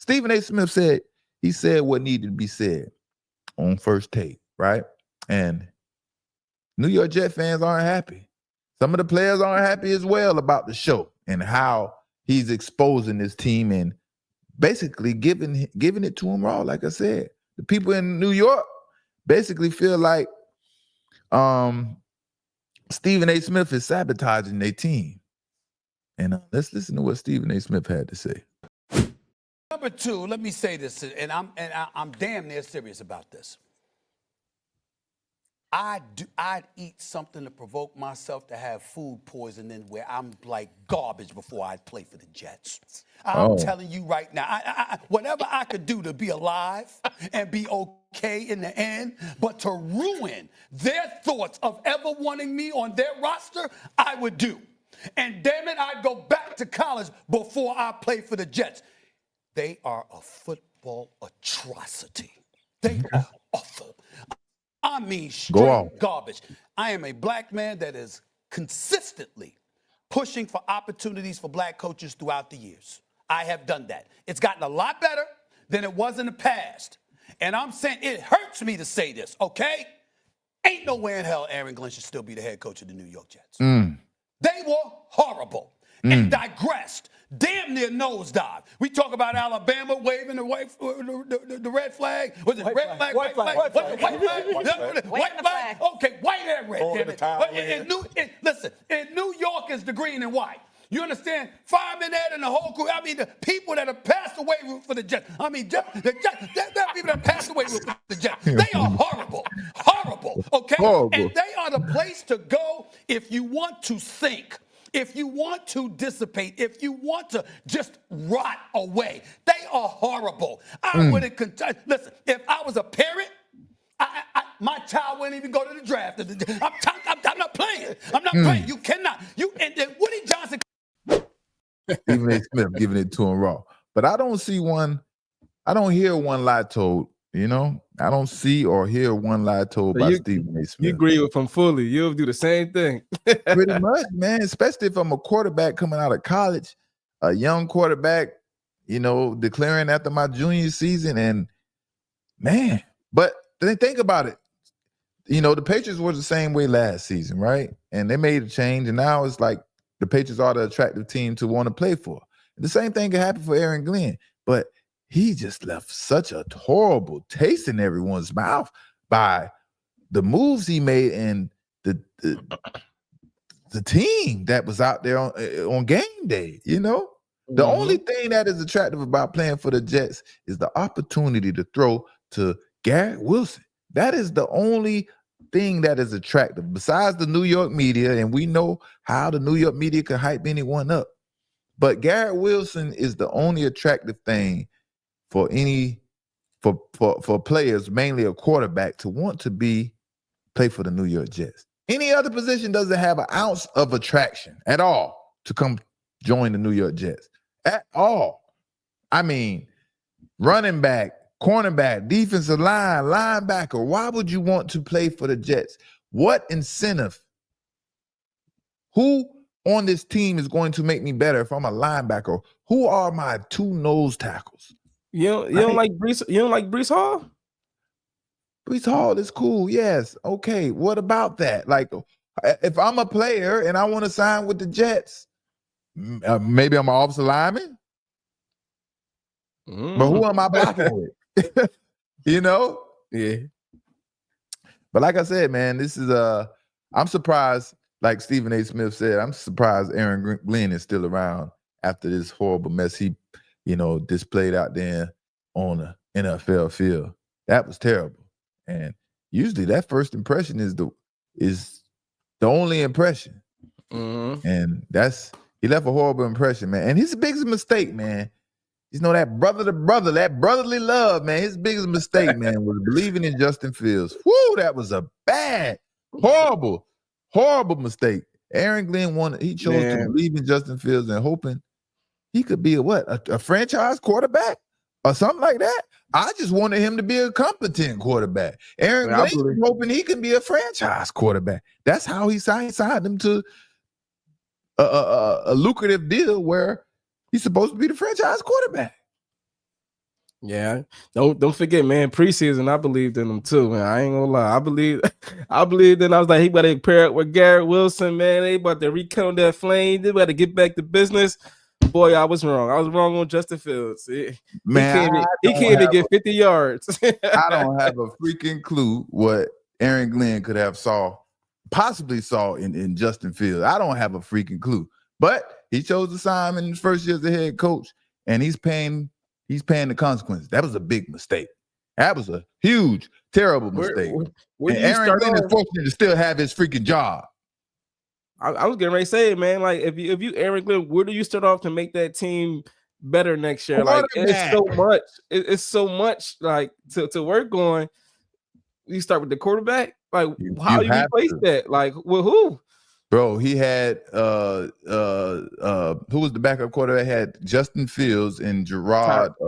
Stephen A. Smith said, he said what needed to be said on First Take, right? And New York Jet fans aren't happy. Some of the players aren't happy as well about the show and how he's exposing this team and basically giving it to them raw. Like I said, the people in New York basically feel like Stephen A. Smith is sabotaging their team. And let's listen to what Stephen A. Smith had to say. Number two, let me say this, and I'm damn near serious about this. I'd eat something to provoke myself to have food poisoning where I'm like garbage before I'd play for the Jets. I'm telling you right now, whatever I could do to be alive and be okay in the end, but to ruin their thoughts of ever wanting me on their roster, I would do. And damn it, I'd go back to college before I play for the Jets. They are a football atrocity. They are awful. I mean, straight garbage. I am a black man that is consistently pushing for opportunities for black coaches throughout the years. I have done that. It's gotten a lot better than it was in the past. And I'm saying it hurts me to say this, okay? Ain't no way in hell Aaron Glenn should still be the head coach of the New York Jets. They were horrible and digressed. Damn near nosedive. We talk about Alabama waving the red flag. Was it red flag? White flag? White flag? White flag? Okay, white and red. Damn it. Listen, in New York is the green and white. You understand? Fireman Ed and the whole crew. I mean, the people that have passed away root for the Jets. I mean, there are people that passed away root for the Jets. They are horrible. Horrible. Okay? Horrible. And they are the place to go if you want to sink. If you want to dissipate, if you want to just rot away, they are horrible. I wouldn't listen, if I was a parent, my child wouldn't even go to the draft. I'm not playing. I'm not playing. You cannot. And then Woody Johnson. Stephen A. Smith giving it to him raw. But I don't see one, I don't hear one lie told, you know? I don't see or hear one lie told by Stephen A. Smith. You agree with him fully. You'll do the same thing. Pretty much, man, especially if I'm a quarterback coming out of college, a young quarterback, you know, declaring after my junior season. And, man, but then think about it. You know, the Patriots were the same way last season, right? And they made a change, and now it's like the Patriots are the attractive team to want to play for. The same thing can happen for Aaron Glenn, but he just left such a horrible taste in everyone's mouth by the moves he made and the team that was out there on game day, you know? The only thing that is attractive about playing for the Jets is the opportunity to throw to Garrett Wilson. That is the only thing that is attractive besides the New York media, and we know how the New York media can hype anyone up. But Garrett Wilson is the only attractive thing for for players, mainly a quarterback, to want to play for the New York Jets. Any other position doesn't have an ounce of attraction at all to come join the New York Jets. At all. I mean, running back, cornerback, defensive line, linebacker. Why would you want to play for the Jets? What incentive? Who on this team is going to make me better if I'm a linebacker? Who are my two nose tackles? You don't like Breece Hall? Breece Hall is cool, yes. Okay, what about that? Like, if I'm a player and I want to sign with the Jets, maybe I'm an offensive lineman. But who am I blocking with? You know? Yeah. But like I said, man, this is I'm surprised, like Stephen A. Smith said, I'm surprised Aaron Glenn is still around after this horrible mess he, you know, displayed out there on the NFL field. That was terrible. And usually that first impression is the only impression. And he left a horrible impression, man. And his biggest mistake, man, you know, that brother to brother, that brotherly love, man, his biggest mistake, man, was believing in Justin Fields. Whoo, that was a bad, horrible, horrible mistake. Aaron Glenn he chose to believe in Justin Fields and hoping he could be a franchise quarterback or something like that. I just wanted him to be a competent quarterback. Aaron Glenn was hoping he can be a franchise quarterback. That's how he signed him to a lucrative deal where he's supposed to be the franchise quarterback. Yeah, don't forget, man. Preseason, I believed in him too, man. I ain't gonna lie. I believed in. I was like, he better pair up with Garrett Wilson, man. They about to rekindle that flame. They about to get back to business. Boy, I was wrong. I was wrong on Justin Fields. He Man, can't even get 50 yards. I don't have a freaking clue what Aaron Glenn could have possibly saw in Justin Fields. I don't have a freaking clue. But he chose to sign him in his first year as the head coach, and he's paying the consequences. That was a big mistake. That was a huge, terrible mistake. Where and do you Aaron start Glenn off? is fortunate to still have his freaking job. I was getting ready to say, man, like if you Aaron Glenn, where do you start off to make that team better next year? Like it's so much, it's so much like to work on. You start with the quarterback. Like how do you replace that? Like with who? Bro, he had who was the backup quarterback? Had Justin Fields and Tyrod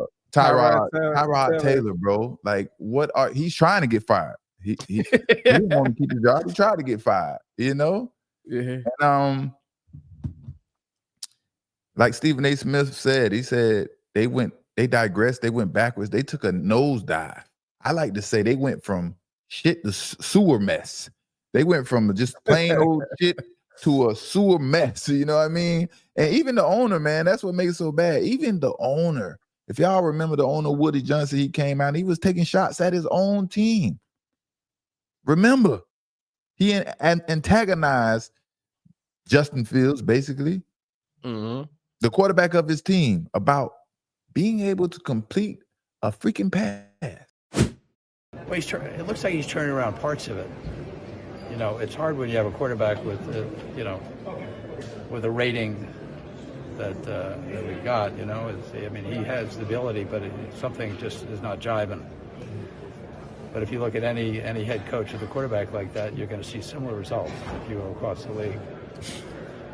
Taylor, bro. Like he's trying to get fired. He didn't want to keep his job. He tried to get fired, you know? Yeah. And like Stephen A. Smith said, he said they digressed, they went backwards, they took a nosedive. I like to say they went from shit to sewer mess. They went from just plain old shit to a sewer mess, you know what I mean? And even the owner, man, that's what makes it so bad. Even the owner, if y'all remember the owner, Woody Johnson, he came out and he was taking shots at his own team. Remember, he antagonized Justin Fields, basically, the quarterback of his team, about being able to complete a freaking pass. Well, it looks like he's turning around parts of it. You know, it's hard when you have a quarterback with, with a rating that we got. You know, I mean, he has the ability, but something just is not jiving. But if you look at any head coach with a quarterback like that, you're going to see similar results if you go across the league.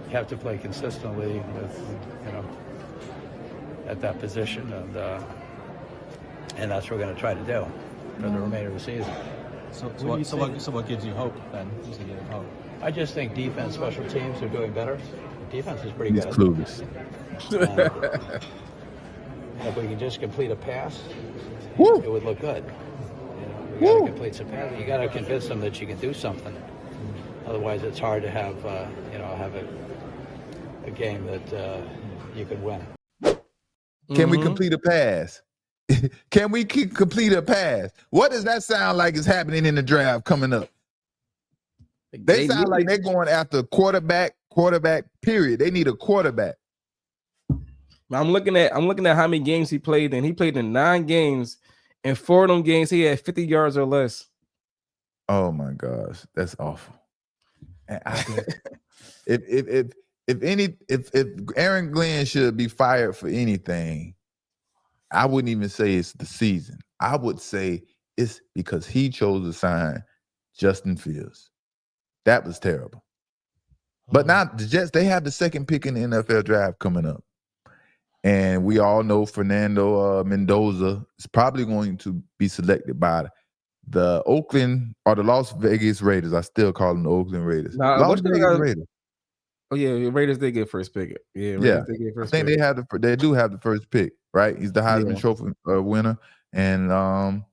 You have to play consistently with, at that position, and that's what we're going to try to do for the remainder of the season. So what gives you hope then? Just to give hope. I just think defense, special teams are doing better. The defense is pretty good. Clueless. If we can just complete a pass, Woo. it would look good. You got to complete some pass. You got to convince them that you can do something. Otherwise, it's hard to have have a game that you could win. Can we complete a pass? Can we complete a pass? What does that sound like is happening in the draft coming up? They sound like they're going after quarterback, period. They need a quarterback. I'm looking at how many games he played in. He played in 9 games, and 4 of them games he had 50 yards or less. Oh my gosh, that's awful. And if Aaron Glenn should be fired for anything, I wouldn't even say it's the season. I would say it's because he chose to sign Justin Fields. That was terrible. But now the Jets, they have the second pick in the NFL draft coming up. And we all know Fernando Mendoza is probably going to be selected by the Oakland or the Las Vegas Raiders. I still call them the Oakland Raiders. Las Vegas Raiders. Oh yeah, Raiders did get first pick. Yeah, They get first pick. They do have the first pick, right? He's the Heisman Trophy winner, and I'm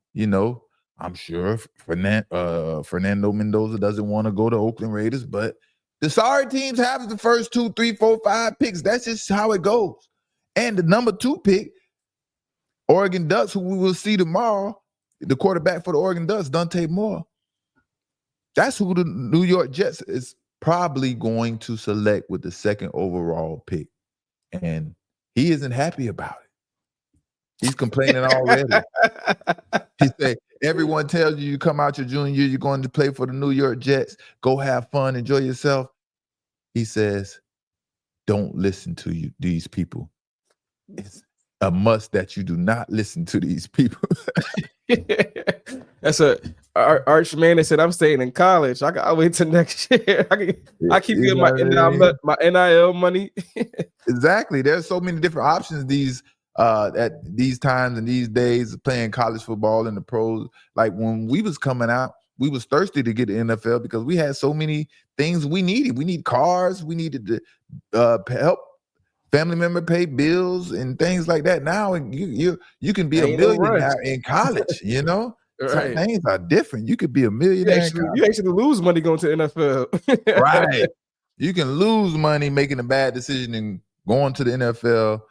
sure Fernando Mendoza doesn't want to go to Oakland Raiders, but the sorry teams have the first 2, 3, 4, 5 picks. That's just how it goes. And the number 2 pick, Oregon Ducks, who we will see tomorrow, the quarterback for the Oregon Ducks, Dante Moore. That's who the New York Jets is probably going to select with the second overall pick. And he isn't happy about it. He's complaining already. He said, everyone tells you come out your junior year, you're going to play for the New York Jets. Go have fun, enjoy yourself. He says, don't listen to these people. It's a must that you do not listen to these people. That's a arch man that said, I'm staying in college. I'll wait till next year. I keep getting my NIL money. Exactly. There's so many different options at these times and these days of playing college football in the pros. Like when we was coming out, we was thirsty to get the NFL because we had so many things we needed. We need cars. We needed to help family member pay bills and things like that. Now you can be a Ain't no millionaire rush. in college, you know? Some Right. things are different. You could be a millionaire in college. You actually lose money going to NFL. Right. You can lose money making a bad decision and going to the NFL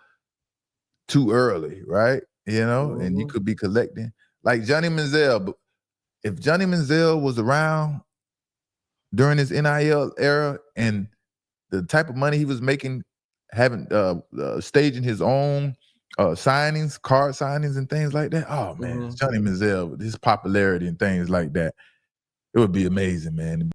too early, right? You know, and you could be collecting like Johnny Manziel. But if Johnny Manziel was around during his NIL era and the type of money he was making, having staging his own signings, card signings, and things like that. Oh man, Johnny Manziel with his popularity and things like that, it would be amazing, man.